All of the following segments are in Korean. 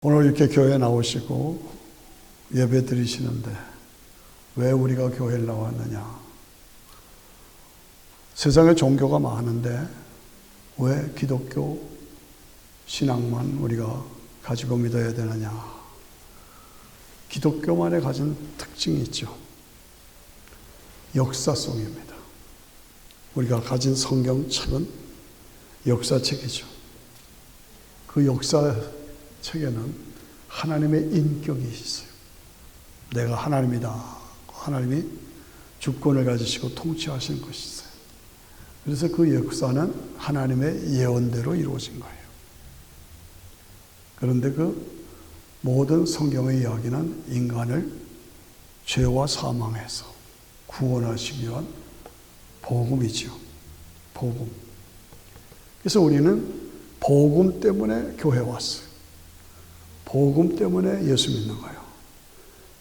오늘 이렇게 교회 나오시고 예배 드리시는데 왜 우리가 교회를 나왔느냐? 세상에 종교가 많은데 왜 기독교 신앙만 우리가 가지고 믿어야 되느냐? 기독교만의 가진 특징이 있죠. 역사성입니다. 우리가 가진 성경책은 역사책이죠. 그 역사책에는 하나님의 인격이 있어요. 내가 하나님이다. 하나님이 주권을 가지시고 통치하시는 것이 있어요. 그래서 그 역사는 하나님의 예언대로 이루어진 거예요. 그런데 그 모든 성경의 이야기는 인간을 죄와 사망에서 구원하시기 위한 복음이죠. 복음. 그래서 우리는 복음 때문에 교회에 왔어요. 복음 때문에 예수 믿는 거예요.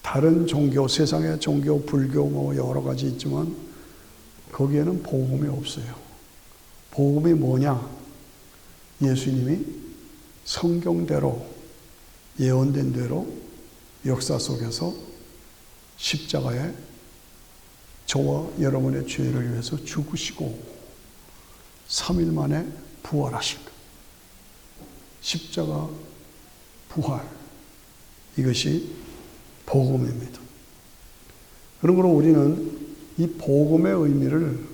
다른 종교, 세상의 종교, 불교 뭐 여러 가지 있지만 거기에는 복음이 없어요. 복음이 뭐냐? 예수님이 성경대로 예언된 대로 역사 속에서 십자가에 저와 여러분의 죄를 위해서 죽으시고 3일 만에 부활하신 것. 십자가 부활. 이것이 복음입니다. 그러므로 우리는 이 복음의 의미를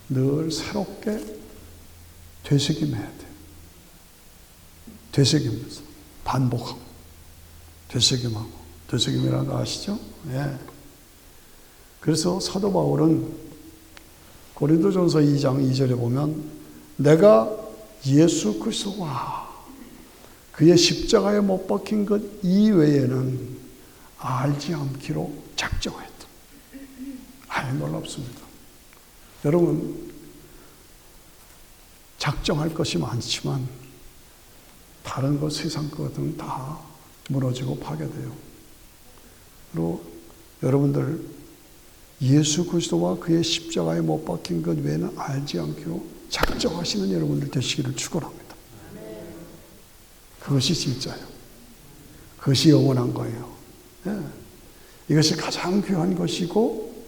늘 새롭게 되새김해야 돼. 되새기면서 반복하고 되새김하고. 되새김이라는 거 아시죠? 예. 그래서 사도 바울은 고린도전서 2장 2절에 보면 내가 예수 그리스도와 그의 십자가에 못 박힌 것 이외에는 알지 않기로 작정했다. 아유, 놀랍습니다. 여러분, 작정할 것이 많지만 다른 것, 세상 것은 다 무너지고 파괴돼요. 그리고 여러분들 예수 그리스도와 그의 십자가에 못 박힌 것 외에는 알지 않기로 작정하시는 여러분들 되시기를 축원합니다. 그것이 진짜예요. 그것이 영원한 거예요. 예. 이것이 가장 귀한 것이고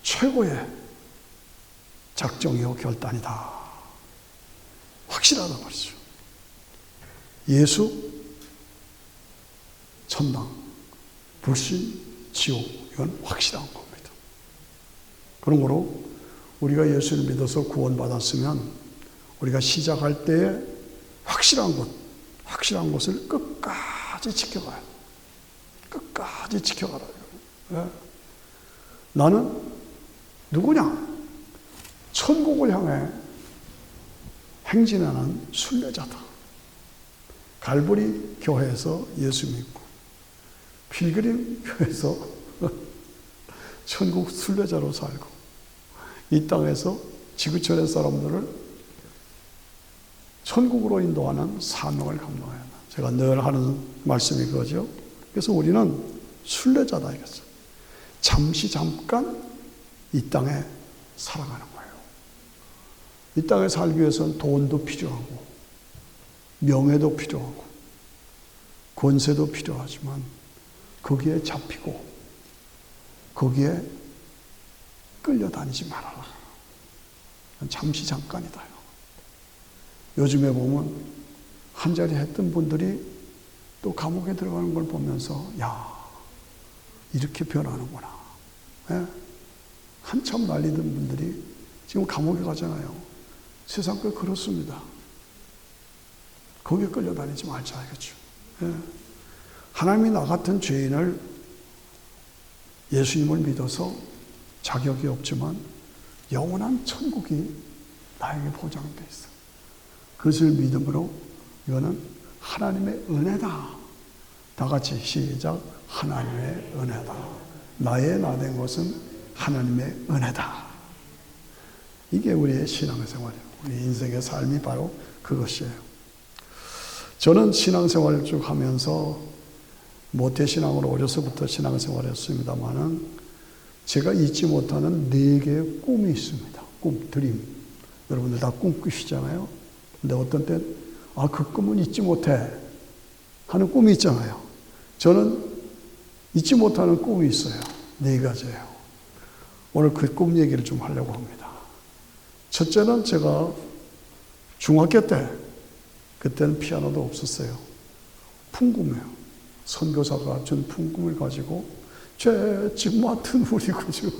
최고의 작정이요 결단이다. 확실하단 말이죠. 예수, 천당, 불신, 지옥, 이건 확실한 겁니다. 그러므로 우리가 예수를 믿어서 구원받았으면 우리가 시작할 때에 확실한 것을 끝까지 지켜가야 돼. 끝까지 지켜가라. 예. 나는 누구냐? 천국을 향해 행진하는 순례자다. 갈보리 교회에서 예수 믿고 필그림 교회에서 천국 순례자로 살고 이 땅에서 지구촌의 사람들을 천국으로 인도하는 사명을 감당해야 한다. 제가 늘 하는 말씀이 그거죠. 그래서 우리는 순례자다 이거죠. 잠깐 이 땅에 살아가는 거예요. 이 땅에 살기 위해서는 돈도 필요하고 명예도 필요하고 권세도 필요하지만 거기에 잡히고 거기에 끌려다니지 말아라. 잠시 잠깐이다. 요즘에 보면 한 자리 했던 분들이 또 감옥에 들어가는 걸 보면서 야, 이렇게 변하는구나. 예? 한참 날리던 분들이 지금 감옥에 가잖아요. 세상 꽤 그렇습니다. 거기에 끌려다니지 말자 이거죠. 예? 하나님이 나 같은 죄인을 예수님을 믿어서 자격이 없지만 영원한 천국이 나에게 보장되어 있어. 그것을 믿음으로 이거는 하나님의 은혜다. 다 같이 시작. 하나님의 은혜다. 나의 나 된 것은 하나님의 은혜다. 이게 우리의 신앙생활이에요. 우리 인생의 삶이 바로 그것이에요. 저는 신앙생활을 쭉 하면서 모태신앙으로 어려서부터 신앙생활을 했습니다만은 제가 잊지 못하는 4개의 꿈이 있습니다. 꿈, 드림. 여러분들 다 꿈 꾸시잖아요. 근데 어떤 때, 그 꿈은 잊지 못해. 하는 꿈이 있잖아요. 저는 잊지 못하는 꿈이 있어요. 4가지예요. 오늘 그 꿈 얘기를 좀 하려고 합니다. 첫째는 제가 중학교 때, 그때는 피아노도 없었어요. 풍금이에요. 선교사가 준 풍금을 가지고 죄짓 맡은 우리 구주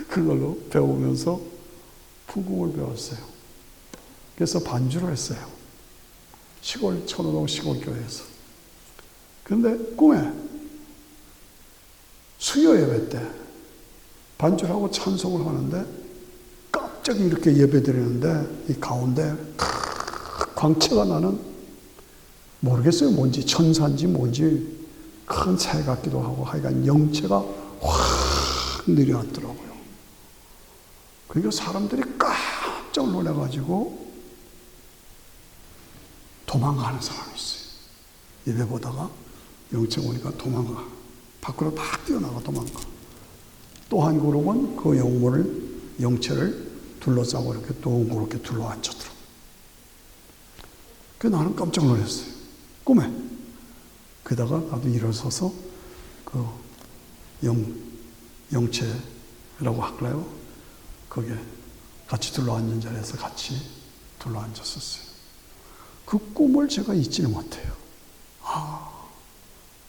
그걸로 배우면서 풍금을 배웠어요. 그래서 반주를 했어요. 시골 천호동 시골교회에서. 그런데 꿈에 수요 예배 때 반주를 하고 찬송을 하는데 갑자기 이렇게 예배 드리는데 이 가운데 광채가 나는, 모르겠어요. 뭔지 천사인지 뭔지 큰 새 같기도 하고 하여간 영체가 확 내려왔더라고요. 그러니까 사람들이 깜짝 놀라가지고 도망가는 사람이 있어요. 예배 보다가 영체가 오니까 도망가. 밖으로 딱 뛰어나가 도망가. 또 한 그룹은 그 영체를 둘러싸고 이렇게 동그랗게 둘러앉혔더라고요. 그 나는 깜짝 놀랐어요. 꿈에. 그러다가 나도 일어서서 그 영체라고 할까요? 거기에 같이 둘러앉은 자리에서 같이 둘러앉았었어요. 그 꿈을 제가 잊지를 못해요.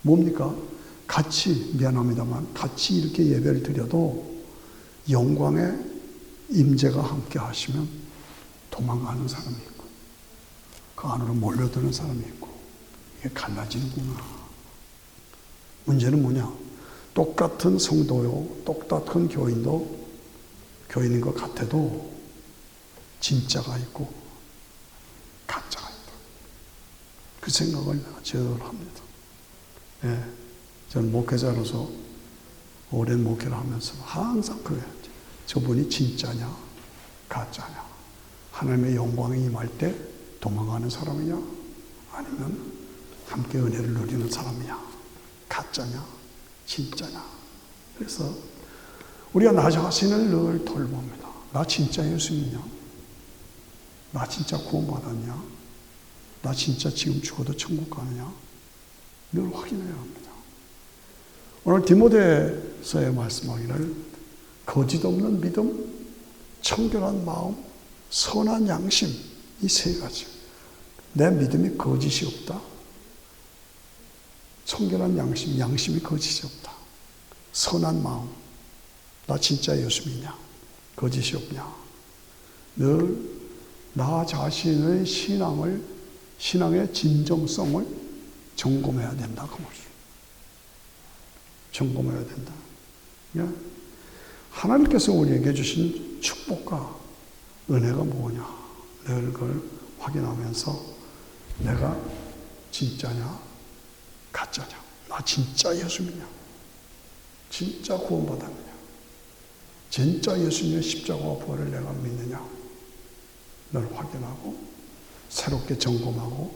뭡니까? 같이, 미안합니다만, 같이 이렇게 예배를 드려도 영광의 임재가 함께 하시면 도망가는 사람이 있고, 그 안으로 몰려드는 사람이 있고, 이게 갈라지는구나. 문제는 뭐냐? 똑같은 성도요, 똑같은 교인인 것 같아도 진짜가 있고 가짜가 있다. 그 생각을 늘 합니다. 예, 저는 목회자로서 오랜 목회를 하면서 항상 그래요. 저분이 진짜냐, 가짜냐. 하나님의 영광이 임할 때 도망가는 사람이냐, 아니면 함께 은혜를 누리는 사람이냐, 가짜냐, 진짜냐. 그래서 우리가 나 자신을 늘 돌봅니다. 나 진짜 예수 믿냐? 나 진짜 구원받았냐? 나 진짜 지금 죽어도 천국 가느냐? 늘 확인해야 합니다. 오늘 디모데서에 말씀하기를 거짓 없는 믿음, 청결한 마음, 선한 양심, 이 3가지. 내 믿음이 거짓이 없다. 청결한 양심, 양심이 거짓이 없다. 선한 마음, 나 진짜 예수 믿냐? 거짓이 없냐? 늘 나 자신의 신앙의 진정성을 점검해야 된다. 그 말이죠. 점검해야 된다. 하나님께서 우리에게 주신 축복과 은혜가 뭐냐? 늘 그걸 확인하면서 내가 진짜냐? 가짜냐? 나 진짜 예수 믿냐? 진짜 구원받았느냐? 진짜 예수님의 십자가와 부활을 내가 믿느냐? 늘 확인하고 새롭게 점검하고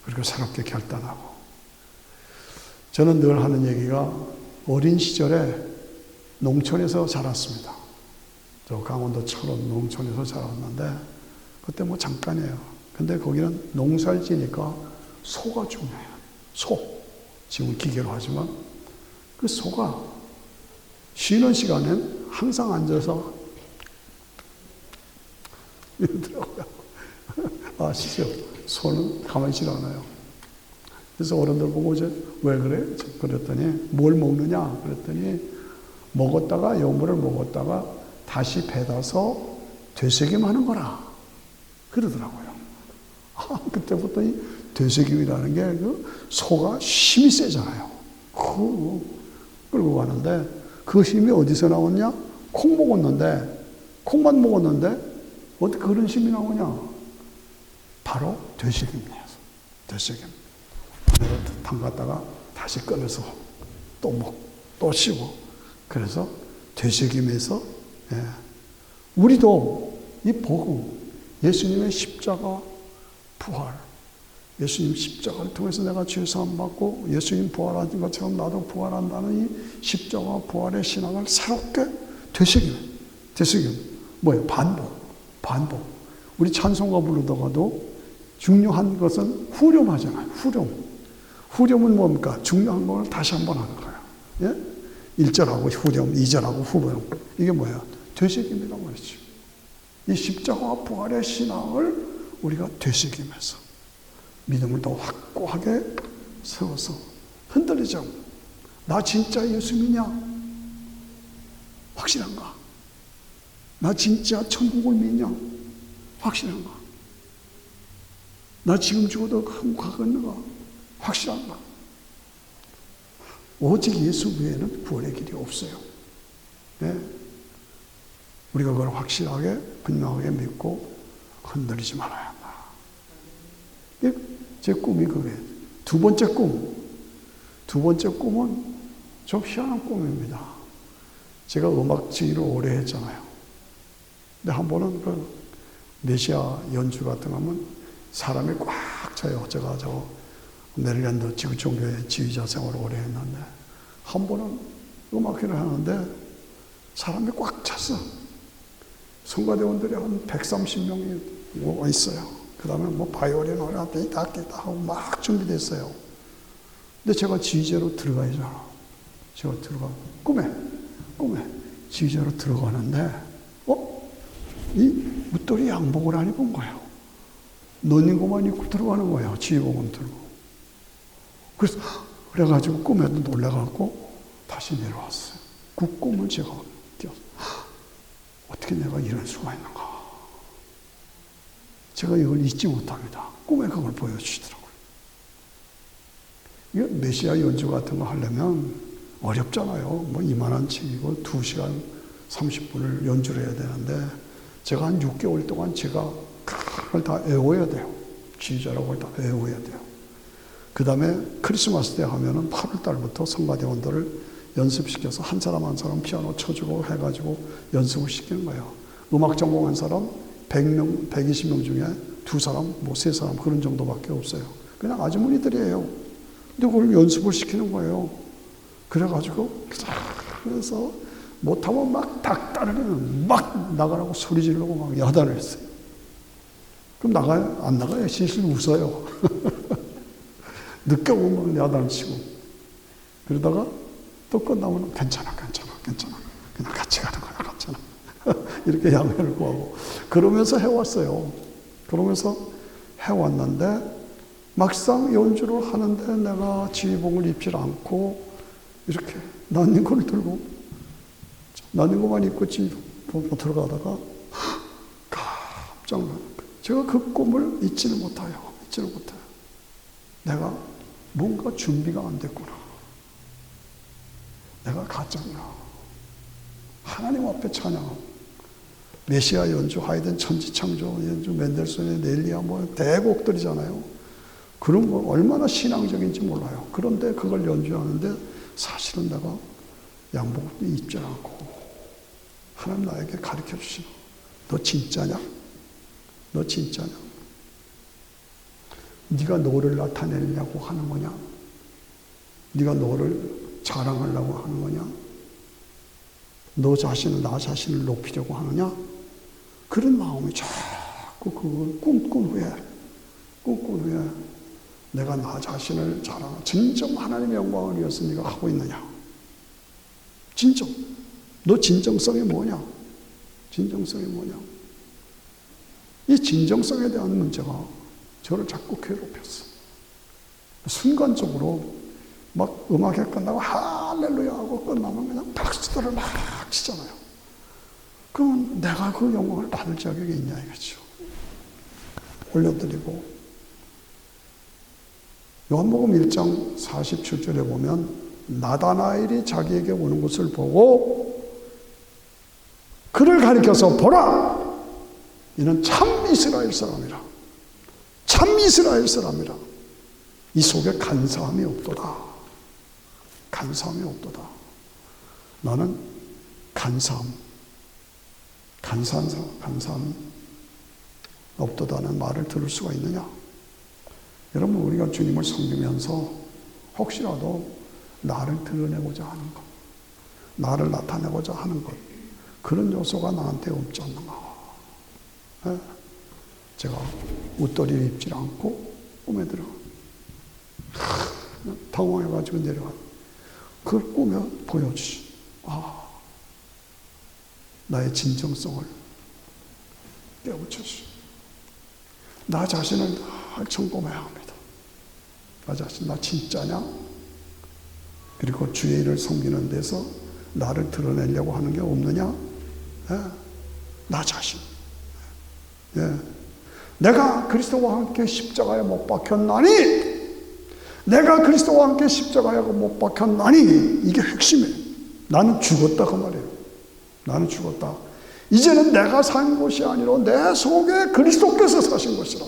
그리고 새롭게 결단하고. 저는 늘 하는 얘기가 어린 시절에 농촌에서 자랐습니다. 저 강원도 철원 농촌에서 자랐는데 그때 뭐 잠깐이에요. 근데 거기는 농사를 지니까 소가 중요해요. 소. 지금 기계로 하지만 그 소가 쉬는 시간엔 항상 앉아서 이러더라고요. 아시죠? 소는 가만히 있지 않아요. 그래서 어른들 보고 이제 왜 그래? 그랬더니 뭘 먹느냐? 그랬더니 먹었다가 요물을 먹었다가 다시 배다서 되새김하는 거라 그러더라고요. 그때부터 이 되새김이라는 게 그 소가 힘이 세잖아요. 끌고 가는데 그 힘이 어디서 나오냐? 콩 먹었는데 콩만 먹었는데 어떻게 그런 힘이 나오냐? 바로 되새김이에요. 되새김. 내가 담갔다가 다시 꺼내서 또 먹고 또 쉬고. 그래서 되새김에서 우리도 이 복음, 예수님의 십자가 부활, 예수님 십자가를 통해서 내가 죄사함 받고 예수님 부활하신 것처럼 나도 부활한다는 이 십자가 부활의 신앙을 새롭게 되새김. 뭐예요? 반복. 우리 찬송가 부르다가도 중요한 것은 후렴하잖아요. 후렴. 후렴은 뭡니까? 중요한 걸 다시 한번 하는 거예요. 예? 1절하고 후렴, 2절하고 후렴. 이게 뭐야? 되새김이란 말이죠. 이 십자가와 부활의 신앙을 우리가 되새기면서 믿음을 더 확고하게 세워서 흔들리지 않고, 나 진짜 예수 믿냐? 확실한가? 나 진짜 천국을 믿냐? 확실한가? 나 지금 죽어도 천국 가겠는가? 확실한가? 오직 예수 외에는 구원의 길이 없어요. 네? 우리가 그걸 확실하게 분명하게 믿고 흔들리지 말아야 한다. 제 꿈이 그거예요. 두 번째 꿈은 좀 희한한 꿈입니다. 제가 음악 지휘를 오래 했잖아요. 근데 한 번은 그 메시아 연주 같은 거 하면 사람이 꽉 차요. 제가 메릴랜드 지구촌교회 지휘자 생활을 오래 했는데, 한 번은 음악회를 하는데 사람이 꽉 찼어. 성가대원들이 한 130명이 와 있어요. 그 다음에 뭐 바이올린 노래 띠다 하고 막 준비됐어요. 근데 제가 지휘자로 들어가야죠. 제가 꿈에 지휘자로 들어가는데, 이 웃돌이 양복을 안 입은 거예요. 너닝고만 입고 들어가는 거예요. 지휘봉은 들고. 그래가지고 꿈에도 놀래갖고 다시 내려왔어요. 그 꿈을 제가 띄었어요. 어떻게 내가 이럴 수가 있는가. 제가 이걸 잊지 못합니다. 꿈에 그걸 보여주시더라고요. 이게 메시아 연주 같은 거 하려면 어렵잖아요. 뭐 이만한 책이고 2시간 30분을 연주를 해야 되는데, 제가 한 6개월 동안 제가 그걸 다 외워야 돼요. 지휘자라고 다 외워야 돼요. 그 다음에 크리스마스 때 하면은 8월 달부터 성가대원들을 연습시켜서 한 사람 한 사람 피아노 쳐주고 해가지고 연습을 시키는 거예요. 음악 전공한 사람 100명, 120명 중에 2사람, 뭐 3사람 그런 정도밖에 없어요. 그냥 아주머니들이에요. 근데 그걸 연습을 시키는 거예요. 그래가지고 그래서 못하면 막 닭다리는 막 나가라고 소리 지르고 막 야단을 했어요. 그럼 나가요? 안 나가요? 실실 웃어요. 늦게 오면 야단을 치고. 그러다가 또 끝나면 괜찮아. 그냥 같이 가는 거야, 괜찮아. 이렇게 양해를 구하고. 그러면서 해왔어요. 그러면서 해왔는데, 막상 연주를 하는데 내가 지휘봉을 입질 않고, 이렇게 난닝구를 들고, 난닝구만 입고 지휘봉 들어가다가, 깜짝 놀랐어요. 제가 그 꿈을 잊지는 못해요. 내가 뭔가 준비가 안 됐구나. 내가 가짜구나. 하나님 앞에 찬양하고, 메시아 연주, 하이든 천지창조 연주, 멘델소의 넬리아 뭐 대곡들이잖아요. 그런 거 얼마나 신앙적인지 몰라요. 그런데 그걸 연주하는데 사실은 내가 양복을 입지 않고 하나님 나에게 가르쳐 주시고, 너 진짜냐? 네가 너를 나타내려고 하는 거냐? 네가 너를 자랑하려고 하는 거냐? 너 자신을, 나 자신을 높이려고 하느냐? 그런 마음이 자꾸 그걸 꿈꾼 후에 내가 나 자신을 자랑, 진정 하나님의 영광을 위해서 네가 하고 있느냐? 너 진정성이 뭐냐? 이 진정성에 대한 문제가 저를 자꾸 괴롭혔어. 순간적으로 막 음악회 끝나고 할렐루야 하고 끝나면 그냥 박수들을 막 치잖아요. 그럼 내가 그 영광을 받을 자격이 있냐 이거죠. 올려드리고, 요한복음 1장 47절에 보면 나다나엘이 자기에게 오는 것을 보고 그를 가리켜서 보라! 이는 참 이스라엘 사람이라. 이 속에 간사함이 없도다. 나는 간사함이 없도다는 말을 들을 수가 있느냐? 여러분, 우리가 주님을 섬기면서 혹시라도 나를 드러내고자 하는 것, 나를 나타내고자 하는 것, 그런 요소가 나한테 없지 않는가? 네? 제가 웃도리를 입지 않고 꿈에 들어가. 당황해가지고 내려가. 그걸 꿈에 보여주시. 나의 진정성을 깨우쳐주시. 나 자신을 날 점검해야 합니다. 나 자신, 나 진짜냐? 그리고 주의 일을 섬기는 데서 나를 드러내려고 하는 게 없느냐? 예. 나 자신. 예. 내가 그리스도와 함께 십자가에 못 박혔나니, 내가 그리스도와 함께 십자가에 못 박혔나니, 이게 핵심이에요. 나는 죽었다 그 말이에요. 나는 죽었다. 이제는 내가 산 것이 아니라 내 속에 그리스도께서 사신 것이라.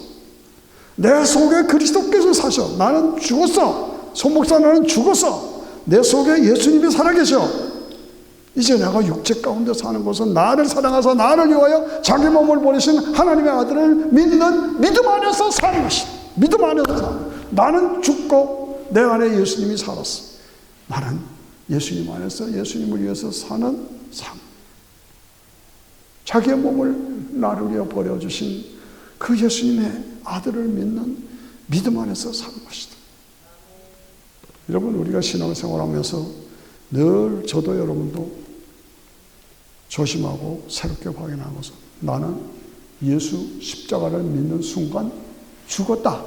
내 속에 그리스도께서 사셔. 나는 죽었어. 손 목사, 나는 죽었어. 내 속에 예수님이 살아계셔. 이제 내가 육체 가운데 사는 것은 나를 사랑하사 나를 위하여 자기 몸을 버리신 하나님의 아들을 믿는 믿음 안에서 사는 것이다. 믿음 안에서 사는. 나는 죽고 내 안에 예수님이 살았어. 나는 예수님 안에서 예수님을 위해서 사는 삶. 자기의 몸을 나를 위해 버려주신 그 예수님의 아들을 믿는 믿음 안에서 사는 것이다. 여러분, 우리가 신앙생활하면서 늘 저도 여러분도 조심하고 새롭게 확인하는 것은, 나는 예수 십자가를 믿는 순간 죽었다.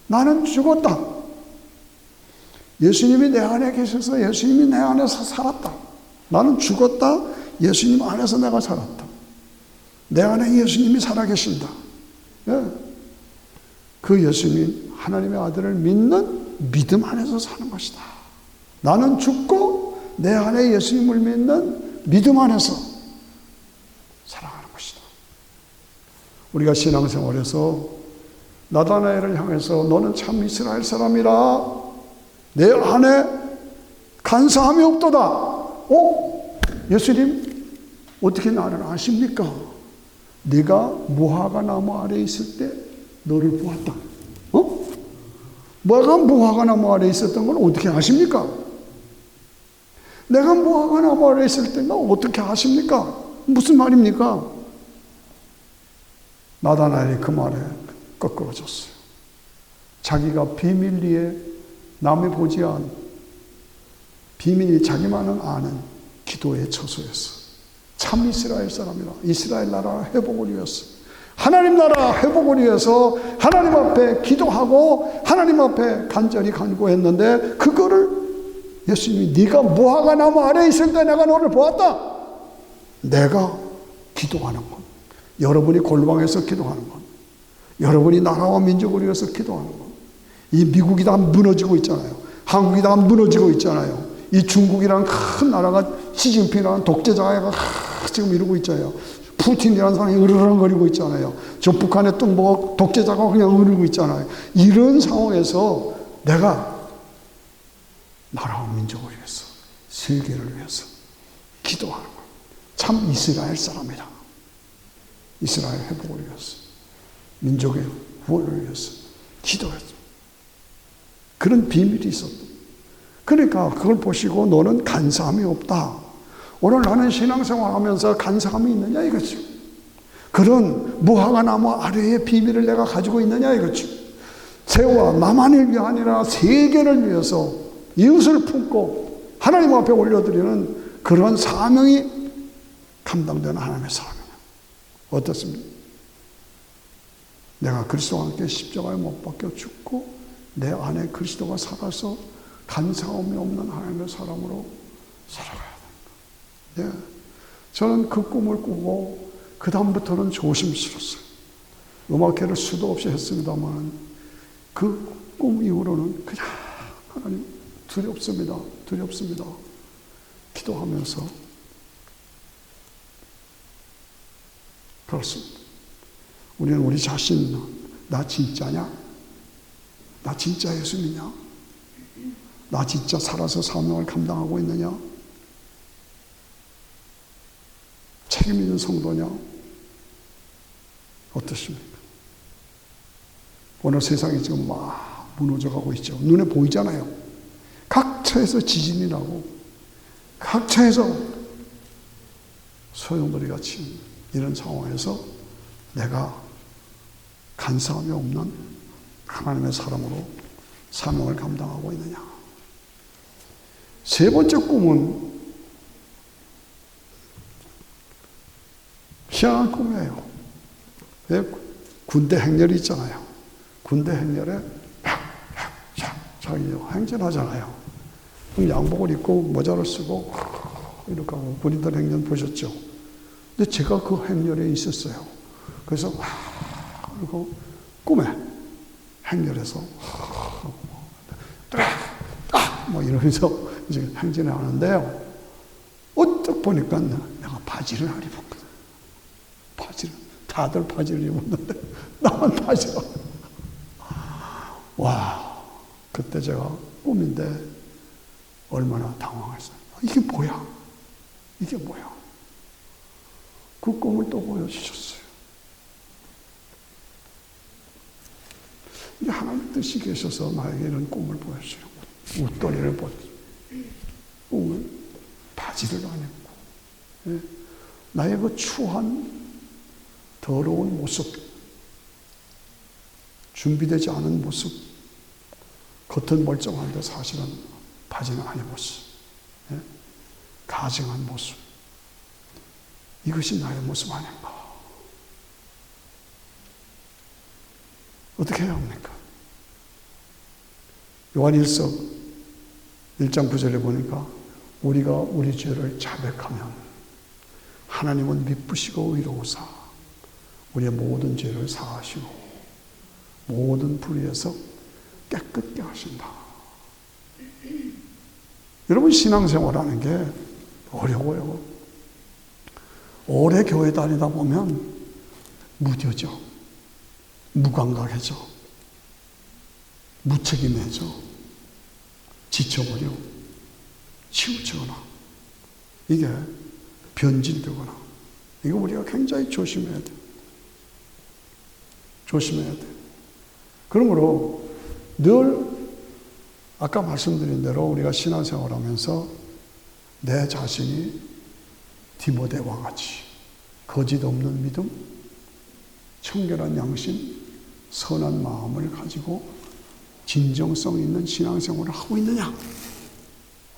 나는 죽었다. 예수님이 내 안에 계셔서 예수님이 내 안에서 살았다. 나는 죽었다. 예수님 안에서 내가 살았다. 내 안에 예수님이 살아계신다. 예. 그 예수님이 하나님의 아들을 믿는 믿음 안에서 사는 것이다. 나는 죽고 내 안에 예수님을 믿는 믿음 안에서 살아가는 것이다. 우리가 신앙생활에서 나다나엘을 향해서 너는 참 이스라엘 사람이라, 내 안에 간사함이 없도다. 예수님 어떻게 나를 아십니까? 네가 무화과 나무 아래에 있을 때 너를 보았다. 내가 무화과 나무 아래에 있었던 걸 어떻게 아십니까? 내가 무화과 나무 아래에 있을 때가 어떻게 아십니까? 무슨 말입니까? 나다나엘이 그 말에 꺾어졌어요. 자기가 비밀리에 남이 보지 않은, 비밀이 자기만은 아는 기도의 처소였어. 참 이스라엘 사람이라. 이스라엘 나라 회복을 위해서, 하나님 나라 회복을 위해서 하나님 앞에 기도하고 하나님 앞에 간절히 간구했는데, 그거를 예수님이 네가 무화과 나무 아래에 있을 때 내가 너를 보았다. 내가 기도하는 것, 여러분이 골방에서 기도하는 것, 여러분이 나라와 민족을 위해서 기도하는 것, 이 미국이 다 무너지고 있잖아요. 한국이 다 무너지고 있잖아요. 이 중국이라는 큰 나라가, 시진핑이라는 독재자가 지금 이러고 있잖아요. 푸틴이라는 사람이 으르렁거리고 있잖아요. 저 북한의 또 뭐 독재자가 그냥 으르고 있잖아요. 이런 상황에서 내가 나라와 민족을 위해서, 세계를 위해서 기도하는 것, 참 이스라엘 사람이다. 이스라엘 회복을 위해서, 민족의 구원을 위해서 기도했죠. 그런 비밀이 있었다. 그러니까 그걸 보시고 너는 간사함이 없다. 오늘 나는 신앙생활 하면서 간사함이 있느냐 이거죠. 그런 무화과 나무 아래의 비밀을 내가 가지고 있느냐 이거죠. 새와 나만을 위한 아니라 세계를 위해서 이웃을 품고 하나님 앞에 올려드리는 그런 사명이 감당되는 하나님의 사람이냐. 어떻습니까? 내가 그리스도와 함께 십자가에 못 박혀 죽고 내 안에 그리스도가 살아서 간사함이 없는 하나님의 사람으로 살아가야 된다. 예. 저는 그 꿈을 꾸고 그 다음부터는 조심스러웠어요. 음악회를 수도 없이 했습니다만 그 꿈 이후로는 그냥 하나님 두렵습니다. 두렵습니다. 기도하면서 그렇습니다. 우리는 우리 자신, 나 진짜냐? 나 진짜 예수 믿냐? 나 진짜 살아서 사명을 감당하고 있느냐? 책임 있는 성도냐? 어떻습니까? 오늘 세상이 지금 막 무너져가고 있죠. 눈에 보이잖아요. 각 처에서 지진이 나고 각 처에서 소용돌이 같이 이런 상황에서 내가 간사함이 없는 하나님의 사람으로 사명을 감당하고 있느냐. 세 번째 꿈은 희한한 꿈이에요. 왜? 군대 행렬이 있잖아요. 군대 행렬에 자기 행진하잖아요. 그럼 양복을 입고 모자를 쓰고 이렇게 하고 군인들 행렬 보셨죠? 근데 제가 그 행렬에 있었어요. 그래서 그리고 꿈에 행렬에서 뭐 이러면서 이제 행진을 하는데요. 어떻게 보니까 내가 바지를 안 입었거든. 바지를. 다들 바지를 입었는데 나만 바지를. 와, 그때 제가 꿈인데 얼마나 당황했어요. 이게 뭐야? 이게 뭐야? 그 꿈을 또 보여주셨어요. 이게 하나님 뜻이 계셔서 나에게 이런 꿈을 보여주려고. 웃돌이를 보여주고, 꿈을 바지를 안 입고, 나의 그 추한 더러운 모습, 준비되지 않은 모습, 겉은 멀쩡한데 사실은 바지는 안 입었어. 가증한 모습. 이것이 나의 모습 아닌가. 어떻게 해야 합니까? 요한일서 1장 9절에 보니까 우리가 우리 죄를 자백하면 하나님은 미쁘시고 의로우사 우리의 모든 죄를 사하시고 모든 불의에서 깨끗게 하신다. 여러분, 신앙생활하는 게 어려워요. 오래 교회 다니다 보면 무뎌져, 무감각해져, 무책임해져, 지쳐버려, 치우치거나 이게 변질되거나 이거 우리가 굉장히 조심해야 돼. 조심해야 돼. 그러므로 늘 아까 말씀드린 대로 우리가 신앙생활하면서 내 자신이 디모데와 같이 거짓 없는 믿음, 청결한 양심, 선한 마음을 가지고 진정성 있는 신앙생활을 하고 있느냐?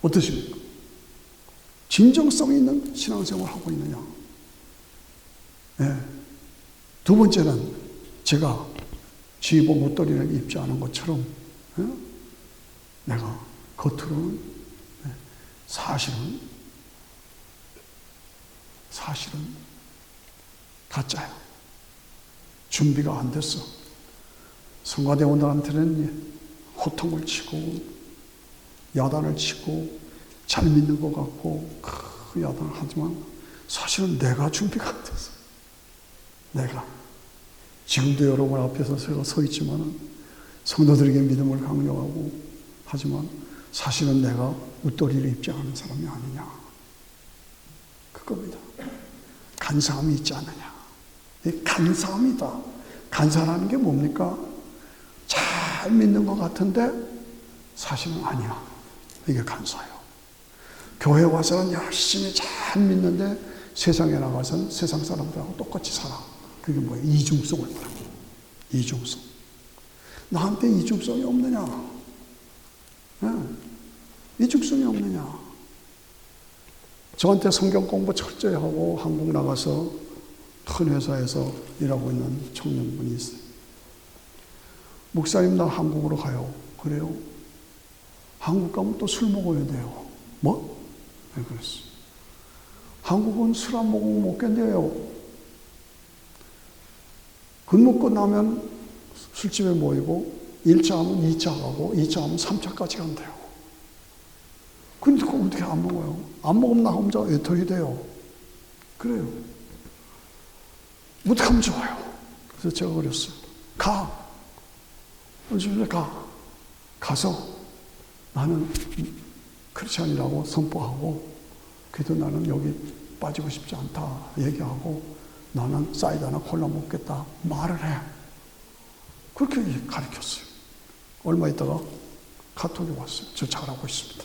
어떠십니까? 진정성 있는 신앙생활을 하고 있느냐? 네. 두 번째는 제가 지복 옷도리를 입지 않은 것처럼 내가 겉으로는 사실은 가짜야. 준비가 안 됐어. 성가대원들한테는 호통을 치고 야단을 치고 잘 믿는 것 같고 그 야단을 하지만 사실은 내가 준비가 안 됐어. 내가 지금도 여러분 앞에서 제가 서 있지만 성도들에게 믿음을 강요하고 하지만 사실은 내가 웃도리를 입지 않은 사람이 아니냐. 그겁니다. 간사함이 있지 않느냐. 이 간사함이다. 간사라는 게 뭡니까? 잘 믿는 것 같은데 사실은 아니야. 이게 간사예요. 교회 와서는 열심히 잘 믿는데 세상에 나가서는 세상 사람들하고 똑같이 살아. 그게 뭐예요? 이중성을 말하는 거예요. 이중성. 나한테 이중성이 없느냐? 네. 이중성이 없느냐? 저한테 성경 공부 철저히 하고 한국 나가서 큰 회사에서 일하고 있는 청년분이 있어요. 목사님, 나 한국으로 가요. 그래요? 한국 가면 또 술 먹어야 돼요. 뭐? 네, 그랬어. 한국은 술 안 먹으면 못 견뎌요. 근무 끝나면 술집에 모이고 1차 하면 2차 가고 2차 하면 3차까지 간대요. 근데 그거 어떻게 안 먹어요? 안 먹으면 나 혼자 외톨이 돼요. 그래요. 어떻게 하면 좋아요? 그래서 제가 그랬어요. 가. 집에 가. 가서 나는 크리스찬이라고 선포하고 그래도 나는 여기 빠지고 싶지 않다 얘기하고 나는 사이다나 콜라 먹겠다 말을 해. 그렇게 가르쳤어요. 얼마 있다가 카톡이 왔어요. 저 잘하고 있습니다.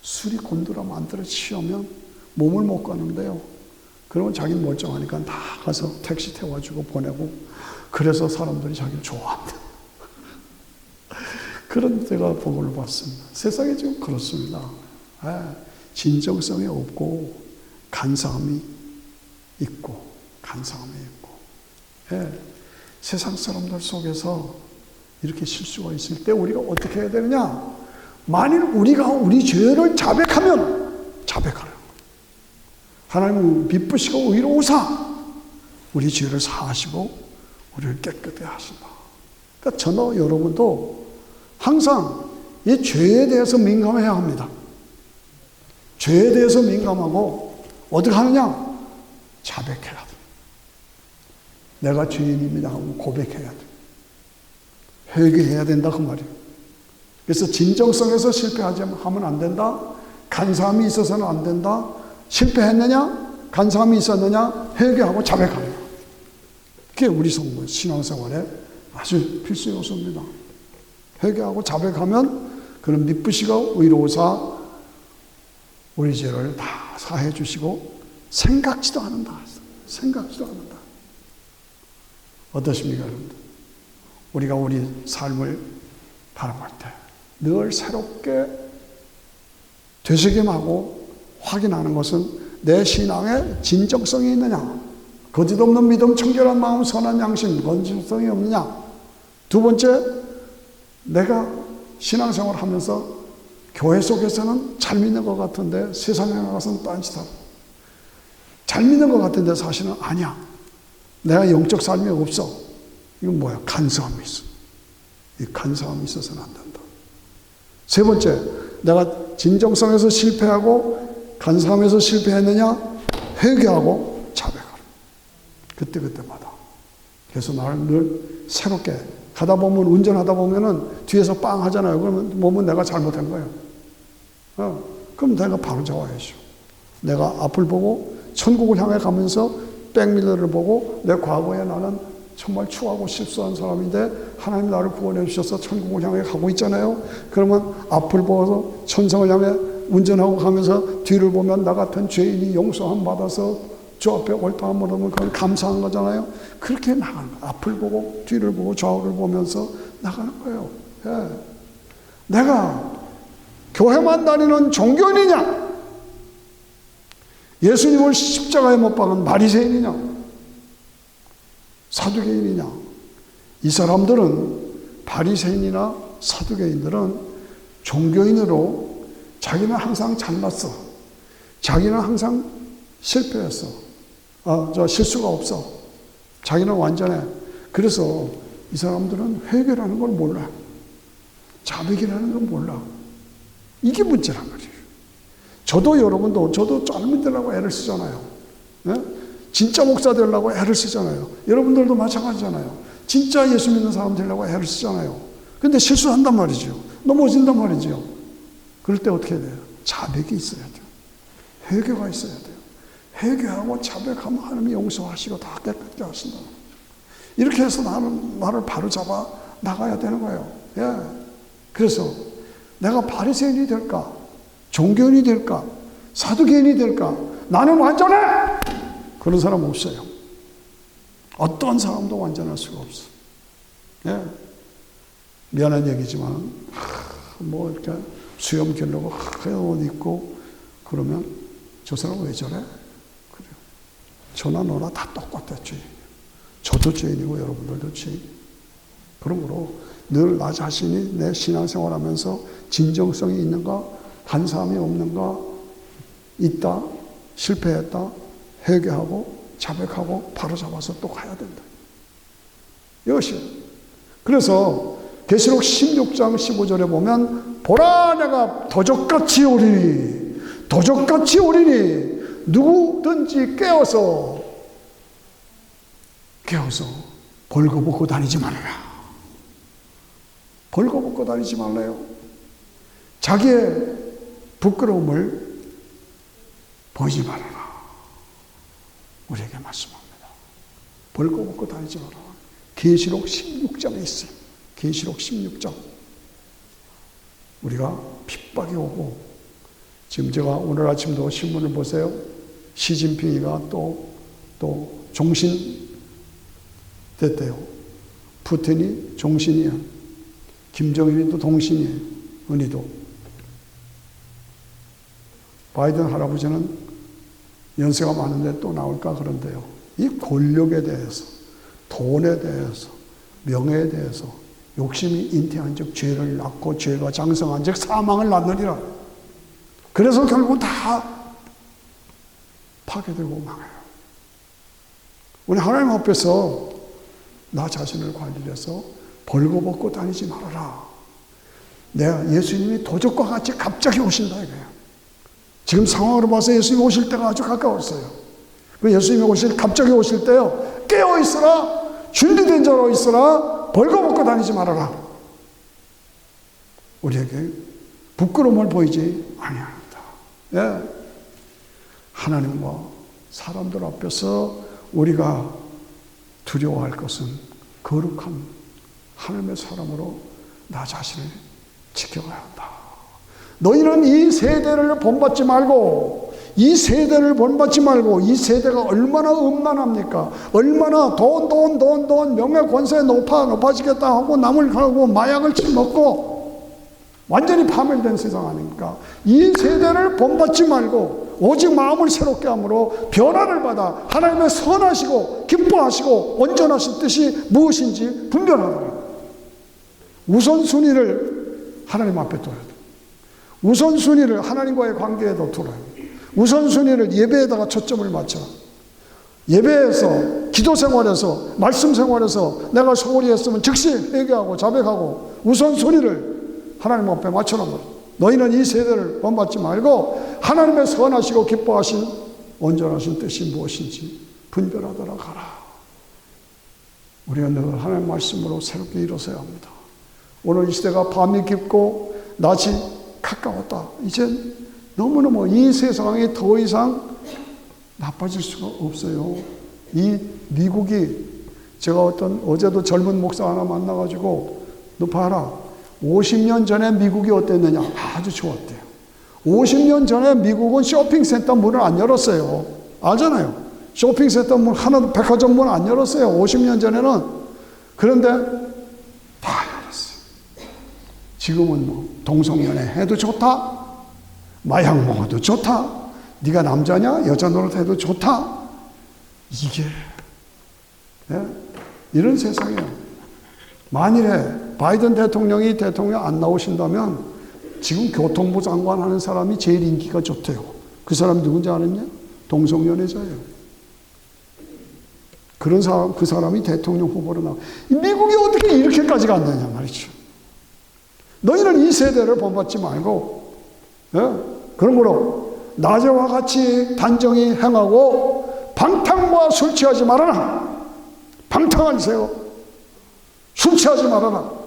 술이 곤두라 만들어 취하면 몸을 못 가는데요. 그러면 자기는 멀쩡하니까 다 가서 택시 태워주고 보내고 그래서 사람들이 자기를 좋아한다. 그런 제가 복을 받습니다. 세상이 지금 그렇습니다. 진정성이 없고 간사함이 있고 세상 사람들 속에서 이렇게 실수가 있을 때 우리가 어떻게 해야 되느냐? 만일 우리가 우리 죄를 자백하면 자백하라. 하나님은 미쁘시고 의로우사 우리 죄를 사하시고 우리를 깨끗게 하신다. 그러니까 저도 여러분도 항상 이 죄에 대해서 민감해야 합니다. 죄에 대해서 민감하고 어떻게 하느냐? 자백해야 돼. 내가 죄인입니다 하고 고백해야 돼. 회개해야 된다 그 말이에요. 그래서 진정성에서 실패하면 안 된다. 간사함이 있어서는 안 된다. 실패했느냐? 간사함이 있었느냐? 회개하고 자백합니다. 그게 우리 신앙생활에 아주 필수 요소입니다. 회개하고 자백하면 그는 미쁘시고 의로우사 우리 죄를 다 사해 주시고 생각지도 않는다. 생각지도 않는다. 어떠십니까, 여러분들? 우리가 우리 삶을 바라볼 때 늘 새롭게 되새김하고 확인하는 것은 내 신앙에 진정성이 있느냐, 거짓 없는 믿음, 청결한 마음, 선한 양심, 건실성이 없느냐. 두 번째, 내가 신앙생활 하면서 교회 속에서는 잘 믿는 것 같은데 세상에 나가서는 딴짓하고, 잘 믿는 것 같은데 사실은 아니야. 내가 영적 삶이 없어. 이건 뭐야? 간사함이 있어. 이 간사함이 있어서는 안 된다. 세 번째, 내가 진정성에서 실패하고 간사함에서 실패했느냐? 회개하고 자백하라. 그때마다. 그래서 나를 늘 새롭게 가다 보면, 운전하다 보면은 뒤에서 빵 하잖아요. 그러면 몸은 내가 잘못한 거예요. 그럼 내가 바로 잡아야죠. 내가 앞을 보고 천국을 향해 가면서 백밀러를 보고 내 과거에 나는 정말 추하고 실수한 사람인데 하나님 나를 구원해 주셔서 천국을 향해 가고 있잖아요. 그러면 앞을 보아서 천성을 향해 운전하고 가면서 뒤를 보면 나 같은 죄인이 용서함 받아서 저 앞에 옳다 물으면 그건 감사한 거잖아요. 그렇게 나가는 거예요. 앞을 보고 뒤를 보고 좌우를 보면서 나가는 거예요. 예. 내가 교회만 다니는 종교인이냐? 예수님을 십자가에 못 박은 바리새인이냐? 사두개인이냐? 이 사람들은, 바리새인이나 사두개인들은 종교인으로 자기는 항상 잘났어. 자기는 항상 실패했어. 실수가 없어. 자기는 완전해. 그래서 이 사람들은 회개라는 걸 몰라. 자백이라는 걸 몰라. 이게 문제란 말이에요. 저도 여러분도, 저도 잘 믿으려고 애를 쓰잖아요. 네? 진짜 목사 되려고 애를 쓰잖아요. 여러분들도 마찬가지잖아요. 진짜 예수 믿는 사람 되려고 애를 쓰잖아요. 근데 실수한단 말이죠. 넘어진단 말이죠. 그럴 때 어떻게 해야 돼요? 자백이 있어야 돼요. 회개가 있어야 돼요. 회개하고 자백하면 하나님이 용서하시고 다 깨끗게 하신다. 이렇게 해서 나를 바로 잡아 나가야 되는 거예요. 예. 그래서 내가 바리새인이 될까? 종교인이 될까? 사두개인이 될까? 나는 완전해! 그런 사람 없어요. 어떤 사람도 완전할 수가 없어. 예. 미안한 얘기지만, 뭐 이렇게 수염 기르고 옷 입고 그러면 저 사람 왜 저래? 그래요. 저나 너나 다 똑같아, 죄인. 저도 죄인이고 여러분들도 죄인. 그러므로 늘 나 자신이 내 신앙생활 하면서 진정성이 있는가, 간사함이 없는가, 있다, 실패했다, 회개하고 자백하고 바로 잡아서 또 가야 된다. 이것이. 그래서 계시록 16장 15절에 보면 보라 내가 도적같이 오리니 도적같이 오리니 누구든지 깨어서 벌거벗고 다니지 말아라. 벌거벗고 다니지 말래요. 자기의 부끄러움을 보이지 말아라. 우리에게 말씀합니다. 벌거벗고 다니지 마라. 계시록 16장에 있어요. 계시록 16장. 우리가 핍박이 오고, 지금 제가 오늘 아침도 신문을 보세요. 시진핑이가 또 종신 됐대요. 푸틴이 종신이야. 김정일이도 동신이에요. 은희도. 바이든 할아버지는 연세가 많은데 또 나올까 그런데요. 이 권력에 대해서, 돈에 대해서, 명예에 대해서 욕심이 잉태한 즉 죄를 낳고 죄가 장성한 즉 사망을 낳느니라. 그래서 결국 다 파괴되고 망해요. 우리 하나님 앞에서 나 자신을 관리해서 벌거벗고 다니지 말아라. 내가 예수님이 도적과 같이 갑자기 오신다 이거예요. 지금 상황으로 봐서 예수님이 오실 때가 아주 가까웠어요. 그 예수님이 갑자기 오실 때요. 깨어 있으라. 준비된 자로 있으라. 벌거벗고 다니지 말아라. 우리에게 부끄러움을 보이지 아니합니다. 예. 하나님과 사람들 앞에서 우리가 두려워할 것은 거룩한 하나님의 사람으로 나 자신을 지켜가야 한다. 너희는 이 세대를 본받지 말고, 이 세대를 본받지 말고, 이 세대가 얼마나 음란합니까? 얼마나 돈, 명예, 권세 높아지겠다 하고 남을 가고 마약을 처먹고 완전히 파멸된 세상 아닙니까? 이 세대를 본받지 말고 오직 마음을 새롭게 함으로 변화를 받아 하나님의 선하시고 기뻐하시고 온전하신 뜻이 무엇인지 분별하라. 우선순위를 하나님 앞에 둬야 돼. 우선순위를 하나님과의 관계에도 두어야 돼. 우선순위를 예배에다가 초점을 맞춰. 예배에서, 기도 생활에서, 말씀 생활에서 내가 소홀히 했으면 즉시 회개하고 자백하고 우선순위를 하나님 앞에 맞춰놓은 거예요. 너희는 이 세대를 본받지 말고 하나님의 선하시고 기뻐하신 온전하신 뜻이 무엇인지 분별하도록 하라. 우리가 늘 하나님의 말씀으로 새롭게 일어서야 합니다. 오늘 이 시대가 밤이 깊고 낮이 가까웠다. 이제 너무너무 이 세상이 더 이상 나빠질 수가 없어요. 이 미국이, 제가 어제도 젊은 목사 하나 만나가지고 너 봐라. 50년 전에 미국이 어땠느냐? 아주 좋았대요. 50년 전에 미국은 쇼핑센터 문을 안 열었어요. 알잖아요. 쇼핑센터 문 하나도, 백화점 문 안 열었어요. 50년 전에는. 그런데 다 열었어요. 지금은 뭐 동성연애 해도 좋다. 마약 먹어도 좋다. 네가 남자냐? 여자 노릇해도 좋다. 이게 이런 세상이에요. 만일에 바이든 대통령이 대통령 안 나오신다면 지금 교통부 장관 하는 사람이 제일 인기가 좋대요. 그 사람이 누군지 아느냐? 동성연애자예요. 그런 사람, 그 사람이 대통령 후보로 나와. 미국이 어떻게 이렇게까지 갔느냐 말이죠. 너희는 이 세대를 본받지 말고, 그러므로 낮에와 같이 단정히 행하고 방탕과 술 취하지 말아라. 방탕하세요. 술 취하지 말아라.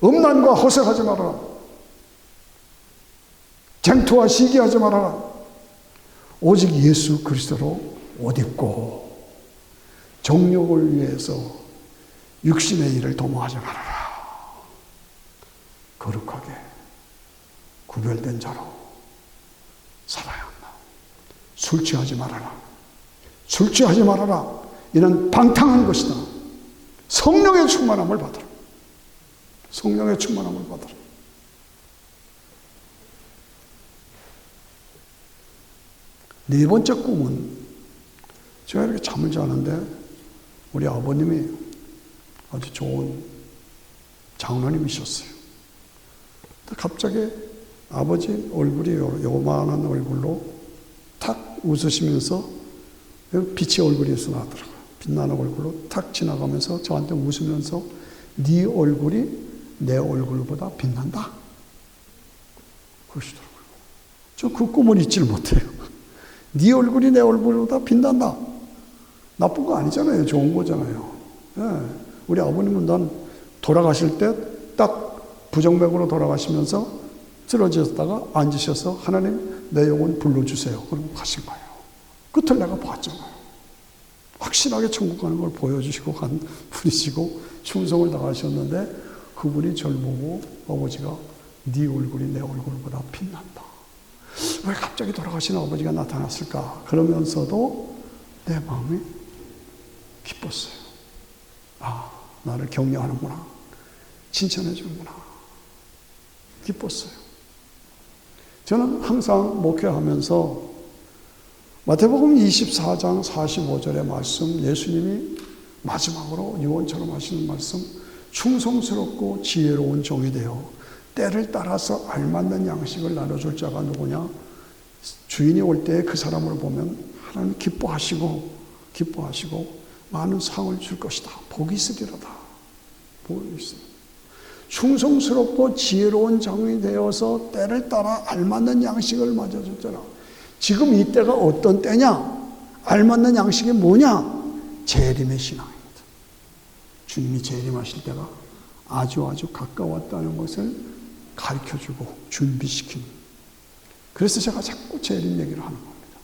음란과 허세하지 말아라. 쟁투와 시기하지 말아라. 오직 예수 그리스도로 옷 입고 정욕을 위해서 육신의 일을 도모하지 말아라. 거룩하게 구별된 자로 살아야 한다. 술 취하지 말아라. 술 취하지 말아라. 이는 방탕한 것이다. 성령의 충만함을 받으라. 성령의 충만함을 받으라. 네 번째 꿈은, 제가 이렇게 잠을 자는데 우리 아버님이 아주 좋은 장로님이셨어요. 갑자기 아버지 얼굴이 요만한 얼굴로 탁 웃으시면서 빛이 얼굴에서 나더라고요. 빛나는 얼굴로 탁 지나가면서 저한테 웃으면서 네 얼굴이 내 얼굴보다 빛난다. 그러시더라고요. 저 그 꿈을 잊지를 못해요. 네 얼굴이 내 얼굴보다 빛난다. 나쁜 거 아니잖아요. 좋은 거잖아요. 우리 아버님은 난 돌아가실 때 딱 부정맥으로 돌아가시면서 쓰러졌다가 앉으셔서 하나님 내 영혼 불러주세요. 그러고 가신 거예요. 끝을 내가 봤잖아요. 확실하게 천국 가는 걸 보여주시고 간 분이시고 충성을 다하셨는데 그분이 저를 보고 아버지가 네 얼굴이 내 얼굴보다 빛난다. 왜 갑자기 돌아가시는 아버지가 나타났을까? 그러면서도 내 마음이 기뻤어요. 아, 나를 격려하는구나. 칭찬해 주는구나. 기뻤어요. 저는 항상 목회하면서 마태복음 24장 45절의 말씀, 예수님이 마지막으로 유언처럼 하시는 말씀, 충성스럽고 지혜로운 종이 되어 때를 따라서 알맞는 양식을 나눠줄 자가 누구냐? 주인이 올 때 그 사람을 보면 하나님 기뻐하시고 많은 상을 줄 것이다. 복이 있으리로다. 복이 있으리로다. 충성스럽고 지혜로운 종이 되어서 때를 따라 알맞는 양식을 맞아줬잖아. 지금 이 때가 어떤 때냐? 알맞는 양식이 뭐냐? 재림의 신앙입니다. 주님이 재림하실 때가 아주 가까웠다는 것을 가르쳐주고 준비시키는. 그래서 제가 자꾸 재림 얘기를 하는 겁니다.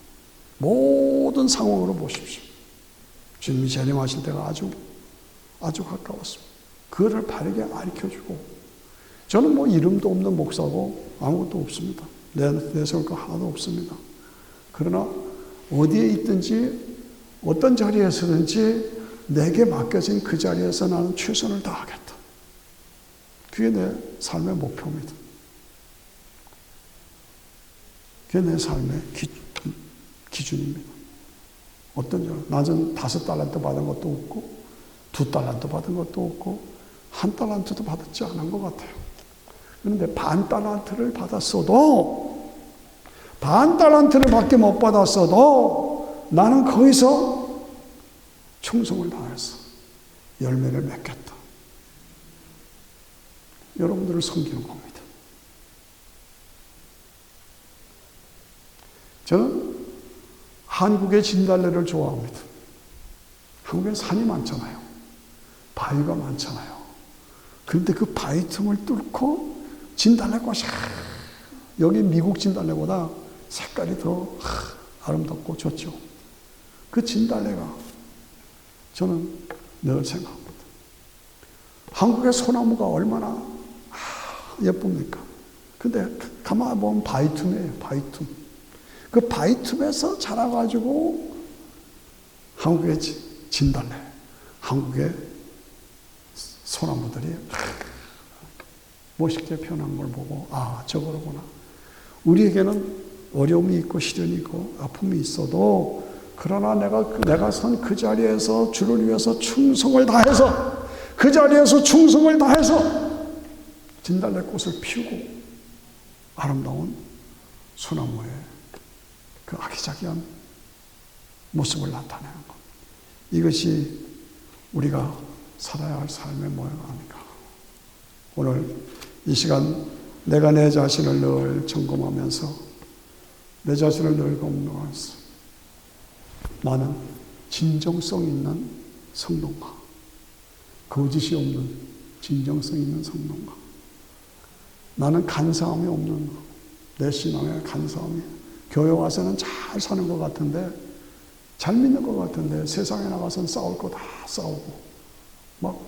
모든 상황으로 보십시오. 주님이 재림하실 때가 아주 가까웠습니다. 그거를 바르게 가르쳐주고, 저는 뭐 이름도 없는 목사고 아무것도 없습니다. 내세울 거 하나도 없습니다. 그러나 어디에 있든지 어떤 자리에 서든지 내게 맡겨진 그 자리에서 나는 최선을 다하겠다. 그게 내 삶의 목표입니다. 그게 내 삶의 기준입니다. 어떤 줄, 나는 5달란트 받은 것도 없고 2달란트 받은 것도 없고 1달란트도 받았지 않은 것 같아요. 그런데 반달란트를 받았어도, 반달란트를 밖에 못 받았어도 나는 거기서 충성을 다해서 열매를 맺겠다. 여러분들을 섬기는 겁니다. 저는 한국의 진달래를 좋아합니다. 한국에 산이 많잖아요. 바위가 많잖아요. 그런데 그 바위 틈을 뚫고 진달래꽃이, 여기 미국 진달래보다 색깔이 더 아름답고 좋죠. 그 진달래가 저는 늘 생각합니다. 한국의 소나무가 얼마나 예쁩니까? 근데 가만히 보면 바위틈이에요. 바위틈. 그 바위틈에서 자라가지고 한국의 진달래, 한국의 소나무들이 멋있게 변한 걸 보고, 아, 저거로구나. 우리에게는 어려움이 있고 시련이 있고 아픔이 있어도, 그러나 내가 선 그 자리에서 주를 위해서 충성을 다해서, 그 자리에서 충성을 다해서 진달래 꽃을 피우고 아름다운 소나무의 그 아기자기한 모습을 나타내는 것. 이것이 우리가 살아야 할 삶의 모양 아닌가. 오늘 이 시간 내가 내 자신을 늘 점검하면서, 내 자신을 늘 검토하면서, 나는 진정성 있는 성도인가? 거짓이 없는 진정성 있는 성도인가? 나는 간사함이 없는, 내 신앙에 간사함이, 교회 와서는 잘 사는 것 같은데, 잘 믿는 것 같은데 세상에 나가서는 싸울 거 다 싸우고 막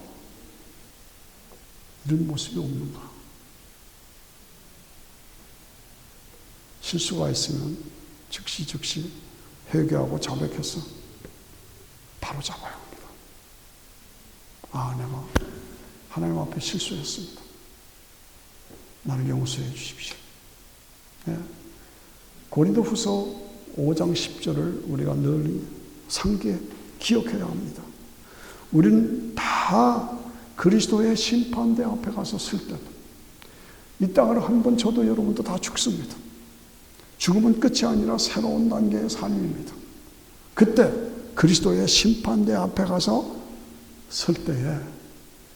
이런 모습이 없는가? 실수가 있으면 즉시 회개하고 자백해서 바로 잡아야 합니다. 아, 내가 하나님 앞에 실수했습니다. 나를 용서해 주십시오. 네. 고린도후서 5장 10절을 우리가 늘 상기해 기억해야 합니다. 우리는 다 그리스도의 심판대 앞에 가서 설 때, 이 땅을 한번 저도 여러분도 다 죽습니다. 죽음은 끝이 아니라 새로운 단계의 삶입니다. 그때 그리스도의 심판대 앞에 가서 설 때에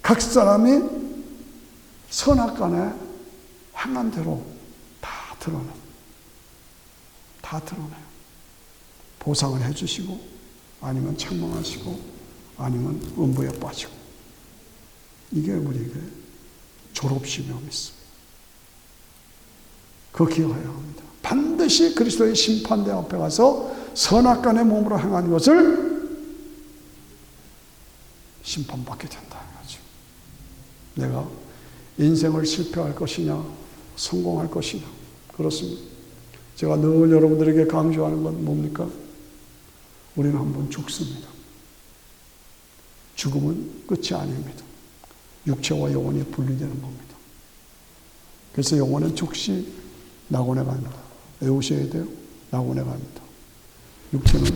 각 사람이 선악간에 행한 대로 다 드러나요. 보상을 해주시고, 아니면 책망하시고, 아니면 음부에 빠지고. 이게 우리에게 졸업시험이 있습니다. 그거 기억해야 합니다. 반드시 그리스도의 심판대 앞에 가서 선악간의 몸으로 행한 것을 심판받게 된다. 내가 인생을 실패할 것이냐, 성공할 것이냐. 그렇습니다. 제가 늘 여러분들에게 강조하는 건 뭡니까? 우리는 한번 죽습니다. 죽음은 끝이 아닙니다. 육체와 영혼이 분리되는 겁니다. 그래서 영혼은 즉시 낙원에 갑니다. 외우셔야 돼요. 낙원에 갑니다. 육체는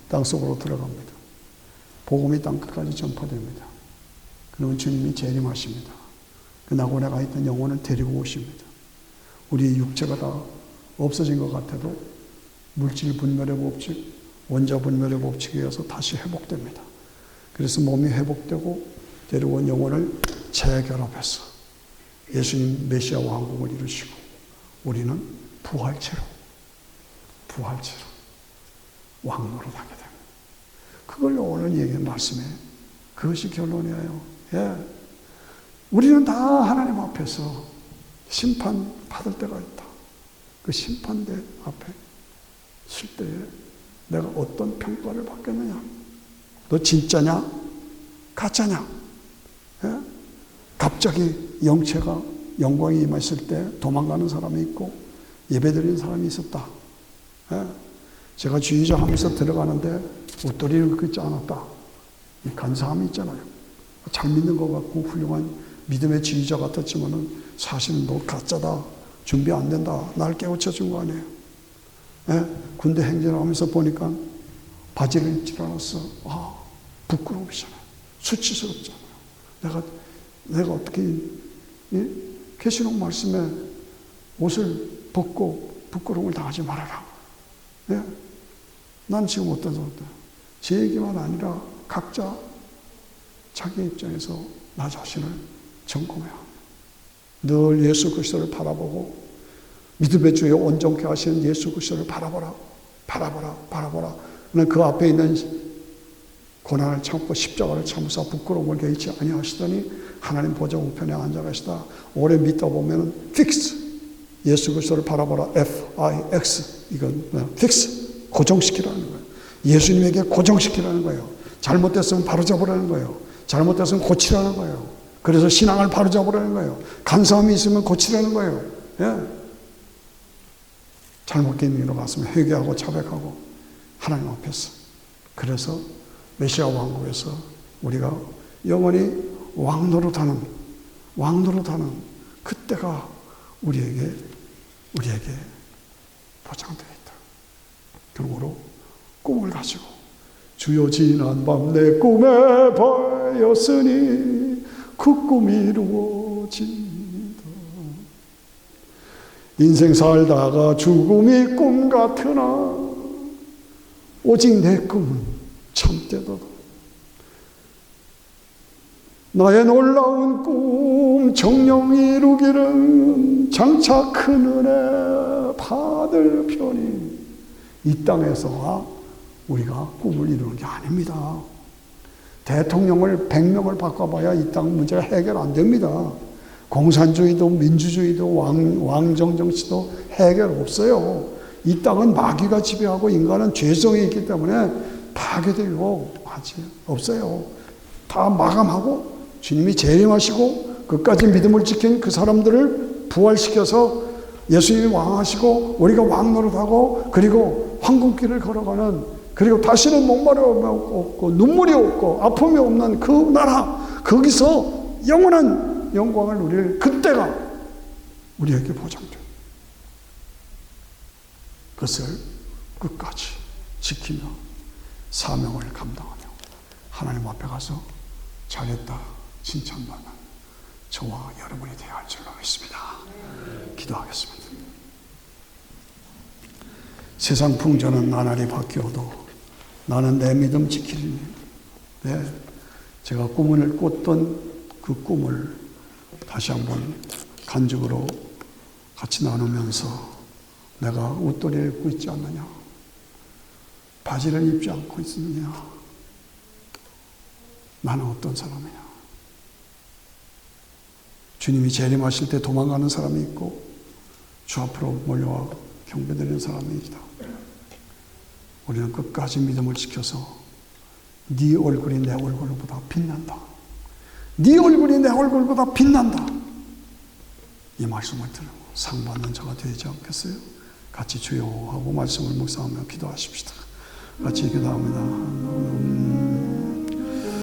땅속으로 들어갑니다. 복음이 땅끝까지 전파됩니다. 그러면 주님이 재림하십니다. 그 낙원에 가 있던 영혼을 데리고 오십니다. 우리의 육체가 다 없어진 것 같아도 물질 분멸의 법칙, 원자 분멸의 법칙에 의해서 다시 회복됩니다. 그래서 몸이 회복되고 데려온 영혼을 재결합해서 예수님 메시아 왕국을 이루시고 우리는 부활체로 왕노릇하게 됩니다. 그걸 오늘 얘기한 말씀에 그것이 결론이에요. 예. 우리는 다 하나님 앞에서 심판 받을 때가 있다. 그 심판대 앞에 설 때에 내가 어떤 평가를 받겠느냐? 너 진짜냐? 가짜냐? 예? 갑자기 영체가 영광이 임했을 때 도망가는 사람이 있고 예배드리는 사람이 있었다. 예? 제가 주의자 하면서 들어가는데 옷도리를 긋지 않았다. 이 간사함이 있잖아요. 잘 믿는 것 같고 훌륭한 믿음의 지휘자 같았지만은 사실은 너 가짜다. 준비 안 된다. 날 깨우쳐 준 거 아니에요. 예? 군대 행진을 하면서 보니까 바지를 입질 않았어. 아, 부끄러우시잖아요. 수치스럽잖아요. 내가 어떻게 계시록 말씀에 옷을 벗고 부끄러움을 당하지 말아라. 예? 난 지금 어떤 상태야? 제 얘기만 아니라 각자 자기 입장에서 나 자신을 점검해야 합니다. 늘 예수 그리스도를 바라보고 믿음의 주에 온전케 하시는 예수 그리스도를 바라보라. 그 앞에 있는 고난을 참고 십자가를 참으사 부끄러움을 개의치 아니하시더니 하나님 보좌 우편에 앉아 계시다. 오래 믿다 보면은 fix 예수 그리스도를 바라보라. F-I-X 이건 fix 고정시키라는 거예요. 예수님에게 고정시키라는 거예요. 잘못됐으면 바로잡으라는 거예요. 잘못됐으면 고치라는 거예요. 그래서 신앙을 바로잡으라는 거예요. 간사함이 있으면 고치라는 거예요. 예. 잘못된 일로 갔으면 회개하고 자백하고 하나님 앞에서. 그래서 메시아 왕국에서 우리가 영원히 왕노릇하는 그때가 우리에게 보장되어 있다. 그러므로 꿈을 가지고 주여 지난 밤 내 꿈에 보였으니 그 꿈이 이루어진다. 인생 살다가 죽음이 꿈 같으나 오직 내 꿈은 참되도다. 나의 놀라운 꿈 정령 이루기를 장차 큰 은혜 받을 편이 이 땅에서 우리가 꿈을 이루는 게 아닙니다. 대통령을 100명을 바꿔봐야 이 땅 문제가 해결 안 됩니다. 공산주의도 민주주의도 왕정정치도 해결 없어요. 이 땅은 마귀가 지배하고 인간은 죄성이 있기 때문에 파괴되고 없어요. 다 마감하고 주님이 재림하시고 끝까지 믿음을 지킨 그 사람들을 부활시켜서 예수님이 왕하시고 우리가 왕노릇하고 그리고 황금길을 걸어가는 그리고 다시는 목마름이 없고 눈물이 없고 아픔이 없는 그 나라 거기서 영원한 영광을 누릴 그때가 우리에게 보장돼요. 그것을 끝까지 지키며 사명을 감당하며 하나님 앞에 가서 잘했다 칭찬받는 저와 여러분이 되어야 할 줄로 믿습니다. 기도하겠습니다. 세상 풍조는 나날이 바뀌어도 나는 내 믿음 지키리니 제가 꿈을 꿨던 그 꿈을 다시 한번 간증으로 같이 나누면서 내가 옷도리를 입고 있지 않느냐, 바지를 입지 않고 있느냐, 나는 어떤 사람이냐. 주님이 재림하실 때 도망가는 사람이 있고 주 앞으로 몰려와 경배드리는 사람이 있다. 우리는 끝까지 믿음을 지켜서 네 얼굴이 내 얼굴보다 빛난다. 네 얼굴이 내 얼굴보다 빛난다. 이 말씀을 들고 상 받는 자가 되지 않겠어요? 같이 주여 하고 말씀을 묵상하며 기도하십시다. 같이 기도합니다.